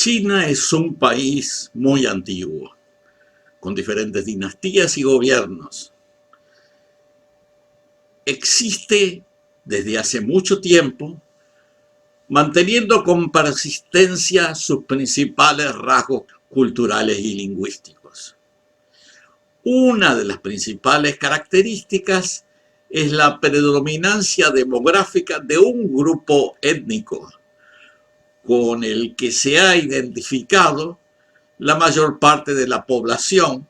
China es un país muy antiguo, con diferentes dinastías y gobiernos. Existe desde hace mucho tiempo, manteniendo con persistencia sus principales rasgos culturales y lingüísticos. Una de las principales características es la predominancia demográfica de un grupo étnico, con el que se ha identificado la mayor parte de la población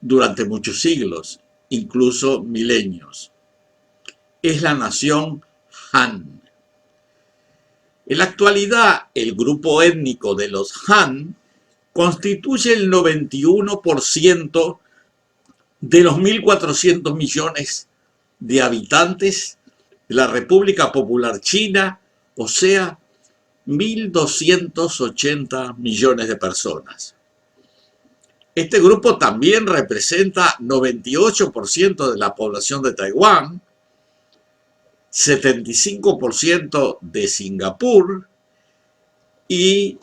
durante muchos siglos, incluso milenios. Es la nación Han. En la actualidad, el grupo étnico de los Han constituye el 91% de los 1.400 millones de habitantes de la República Popular China, o sea, 1.280 millones de personas. Este grupo también representa 98% de la población de Taiwán, 75% de Singapur y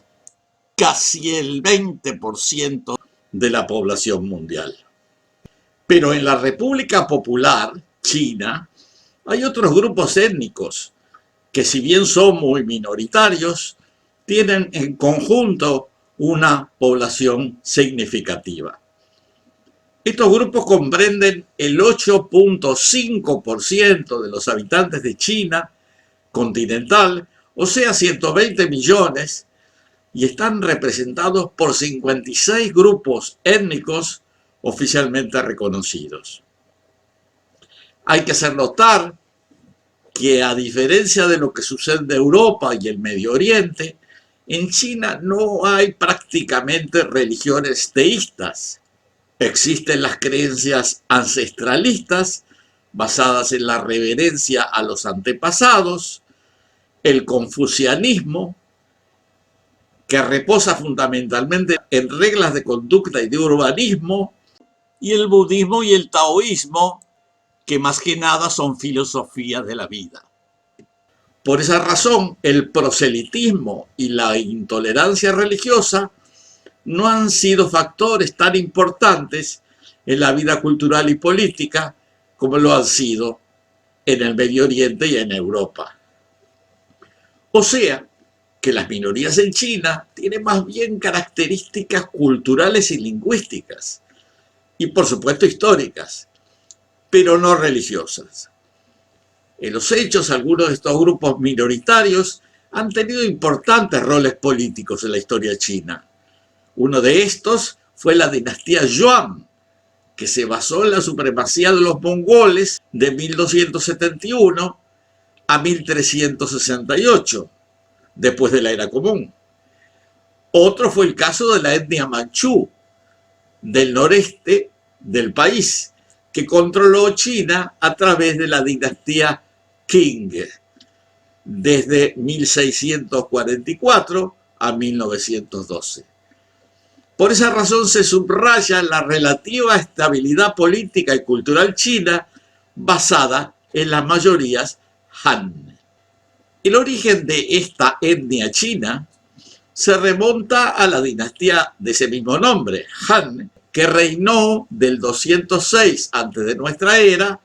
casi el 20% de la población mundial. Pero en la República Popular China hay otros grupos étnicos que, si bien son muy minoritarios, tienen en conjunto una población significativa. Estos grupos comprenden el 8.5% de los habitantes de China continental, o sea, 120 millones, y están representados por 56 grupos étnicos oficialmente reconocidos. Hay que hacer notar que, a diferencia de lo que sucede en Europa y el Medio Oriente, en China no hay prácticamente religiones teístas. Existen las creencias ancestralistas basadas en la reverencia a los antepasados, el confucianismo, que reposa fundamentalmente en reglas de conducta y de urbanismo, y el budismo y el taoísmo, que más que nada son filosofías de la vida. Por esa razón, el proselitismo y la intolerancia religiosa no han sido factores tan importantes en la vida cultural y política como lo han sido en el Medio Oriente y en Europa. O sea, que las minorías en China tienen más bien características culturales y lingüísticas, y por supuesto históricas, pero no religiosas. En los hechos, algunos de estos grupos minoritarios han tenido importantes roles políticos en la historia china. Uno de estos fue la dinastía Yuan, que se basó en la supremacía de los mongoles de 1271 a 1368, después de la Era Común. Otro fue el caso de la etnia manchú, del noreste del país, que controló China a través de la dinastía Qing, desde 1644 a 1912. Por esa razón se subraya la relativa estabilidad política y cultural china basada en las mayorías Han. El origen de esta etnia china se remonta a la dinastía de ese mismo nombre, Han, que reinó del 206 antes de nuestra era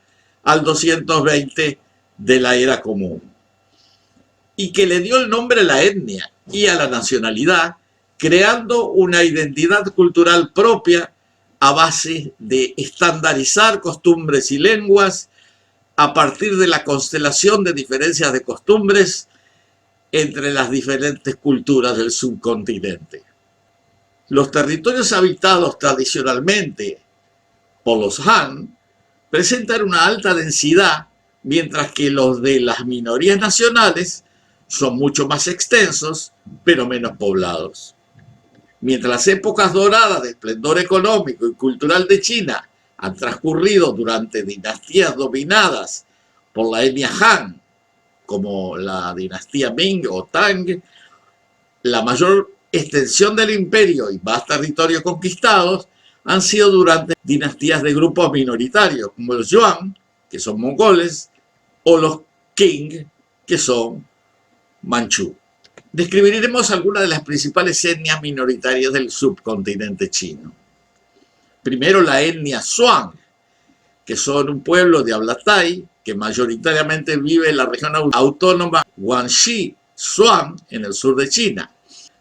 al 220 de la Era Común, y que le dio el nombre a la etnia y a la nacionalidad, creando una identidad cultural propia a base de estandarizar costumbres y lenguas a partir de la constelación de diferencias de costumbres entre las diferentes culturas del subcontinente. Los territorios habitados tradicionalmente por los Han presentan una alta densidad, mientras que los de las minorías nacionales son mucho más extensos, pero menos poblados. Mientras las épocas doradas de esplendor económico y cultural de China han transcurrido durante dinastías dominadas por la etnia Han, como la dinastía Ming o Tang, la mayor extensión del imperio y más territorio conquistados han sido durante dinastías de grupos minoritarios, como los Yuan, que son mongoles, o los Qing, que son manchú. Describiremos algunas de las principales etnias minoritarias del subcontinente chino. Primero, la etnia Zhuang, que son un pueblo de habla tai que mayoritariamente vive en la región autónoma Guangxi Zhuang en el sur de China.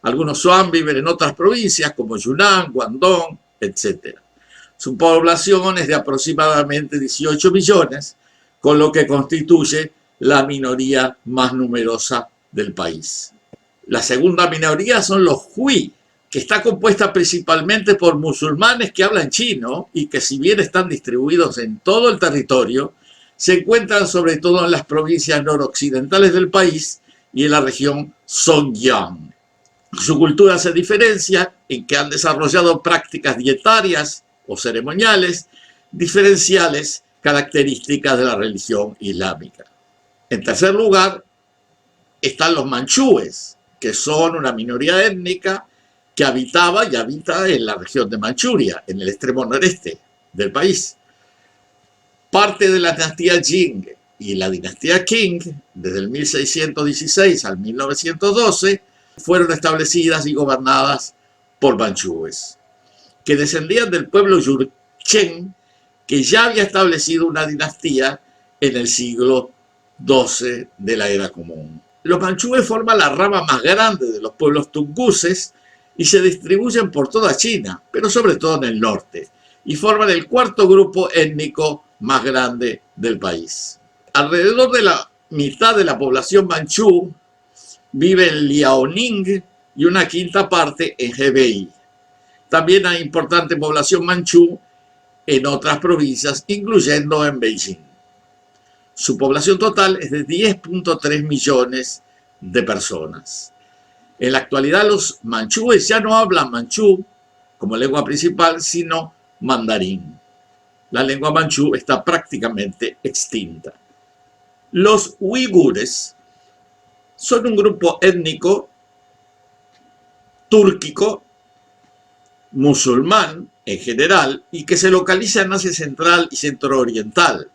Algunos Zhuang viven en otras provincias como Yunnan, Guangdong, etc. Su población es de aproximadamente 18 millones, con lo que constituye la minoría más numerosa del país. La segunda minoría son los Hui, que está compuesta principalmente por musulmanes que hablan chino y que, si bien están distribuidos en todo el territorio, se encuentran sobre todo en las provincias noroccidentales del país y en la región Zhejiang. Su cultura se diferencia en que han desarrollado prácticas dietarias o ceremoniales diferenciales características de la religión islámica. En tercer lugar, están los manchúes, que son una minoría étnica que habitaba y habita en la región de Manchuria, en el extremo noreste del país. Parte de la dinastía Jing y la dinastía Qing, desde el 1616 al 1912, fueron establecidas y gobernadas por manchúes, que descendían del pueblo Yurchen, que ya había establecido una dinastía en el siglo XII de la Era Común. Los manchúes forman la rama más grande de los pueblos tunguses y se distribuyen por toda China, pero sobre todo en el norte, y forman el cuarto grupo étnico más grande del país. Alrededor de la mitad de la población manchú vive en Liaoning y una quinta parte en Hebei. También hay importante población manchú en otras provincias, incluyendo en Beijing. Su población total es de 10.3 millones de personas. En la actualidad, los manchúes ya no hablan manchú como lengua principal, sino mandarín. La lengua manchú está prácticamente extinta. Los uigures son un grupo étnico túrquico, musulmán en general, y que se localiza en Asia Central y Centro-Oriental.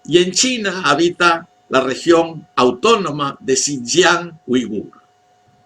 Y en China habita la región autónoma de Xinjiang uigur.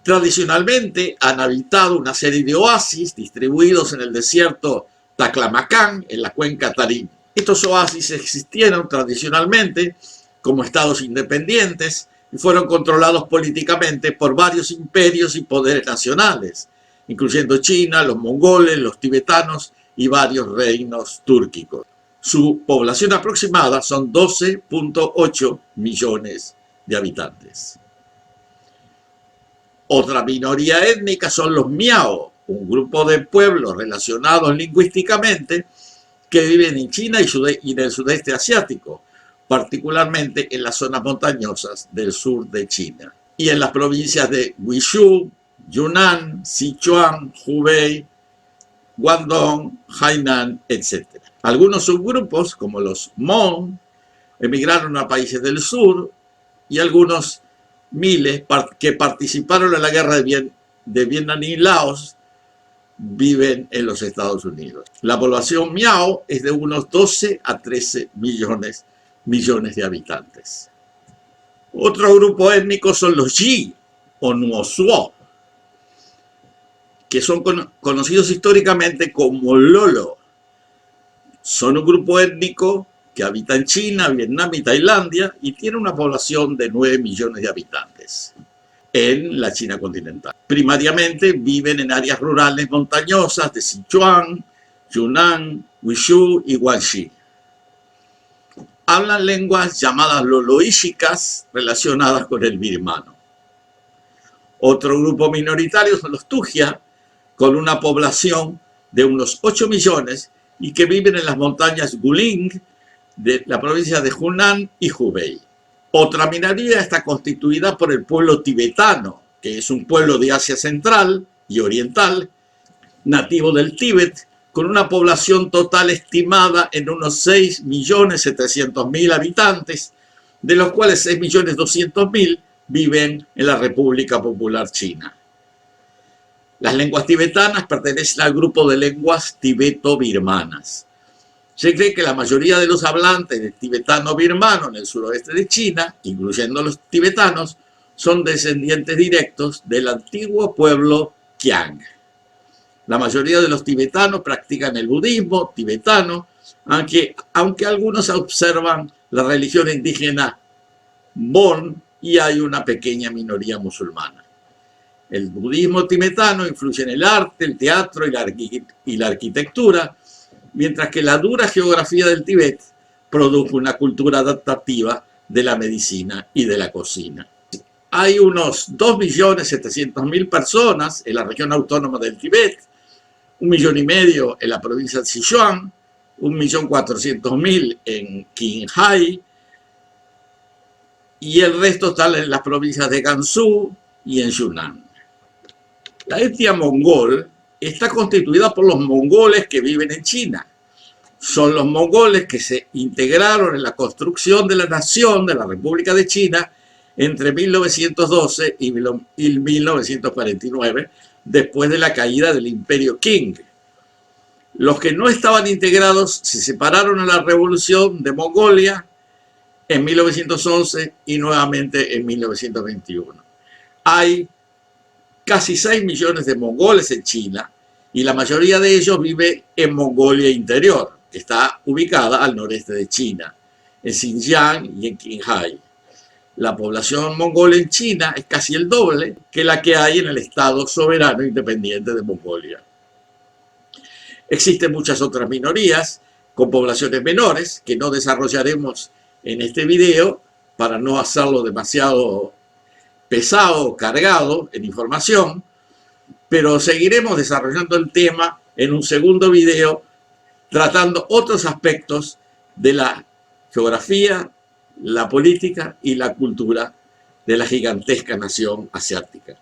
Tradicionalmente han habitado una serie de oasis distribuidos en el desierto Taklamakan, en la cuenca Tarim. Estos oasis existieron tradicionalmente como estados independientes y fueron controlados políticamente por varios imperios y poderes nacionales, incluyendo China, los mongoles, los tibetanos y varios reinos túrquicos. Su población aproximada son 12.8 millones de habitantes. Otra minoría étnica son los miao, un grupo de pueblos relacionados lingüísticamente que viven en China y en el sudeste asiático, particularmente en las zonas montañosas del sur de China y en las provincias de Guizhou, Yunnan, Sichuan, Hubei, Guangdong, Hainan, etc. Algunos subgrupos, como los Hmong, emigraron a países del sur y algunos miles que participaron en la guerra de Vietnam y Laos viven en los Estados Unidos. La población miao es de unos 12 a 13 millones de habitantes. Otro grupo étnico son los Yi o Nuozuo, que son conocidos históricamente como Lolo. Son un grupo étnico que habita en China, Vietnam y Tailandia y tiene una población de 9 millones de habitantes en la China continental. Primariamente viven en áreas rurales montañosas de Sichuan, Yunnan, Guizhou y Guangxi. Hablan lenguas llamadas loloísicas relacionadas con el birmano. Otro grupo minoritario son los Tujia, con una población de unos 8 millones y que viven en las montañas Guling de la provincia de Hunan y Hubei. Otra minoría está constituida por el pueblo tibetano, que es un pueblo de Asia Central y Oriental, nativo del Tíbet, con una población total estimada en unos 6.700.000 habitantes, de los cuales 6.200.000 viven en la República Popular China. Las lenguas tibetanas pertenecen al grupo de lenguas tibeto-birmanas. Se cree que la mayoría de los hablantes del tibetano-birmano en el suroeste de China, incluyendo los tibetanos, son descendientes directos del antiguo pueblo Qiang. La mayoría de los tibetanos practican el budismo tibetano, aunque algunos observan la religión indígena Bon y hay una pequeña minoría musulmana. El budismo tibetano influye en el arte, el teatro y la arquitectura, mientras que la dura geografía del Tíbet produjo una cultura adaptativa de la medicina y de la cocina. Hay unos 2.700.000 personas en la región autónoma del Tíbet, 1,5 millones en la provincia de Sichuan, 1.400.000 en Qinghai y el resto está en las provincias de Gansu y en Yunnan. La etnia mongol está constituida por los mongoles que viven en China. Son los mongoles que se integraron en la construcción de la nación de la República de China entre 1912 y 1949, después de la caída del Imperio Qing. Los que no estaban integrados se separaron en la Revolución de Mongolia en 1911 y nuevamente en 1921. Hay casi 6 millones de mongoles en China y la mayoría de ellos vive en Mongolia Interior, que está ubicada al noreste de China, en Xinjiang y en Qinghai. La población mongola en China es casi el doble que la que hay en el Estado soberano independiente de Mongolia. Existen muchas otras minorías con poblaciones menores que no desarrollaremos en este video para no hacerlo demasiado pesado, cargado en información, pero seguiremos desarrollando el tema en un segundo video tratando otros aspectos de la geografía, la política y la cultura de la gigantesca nación asiática.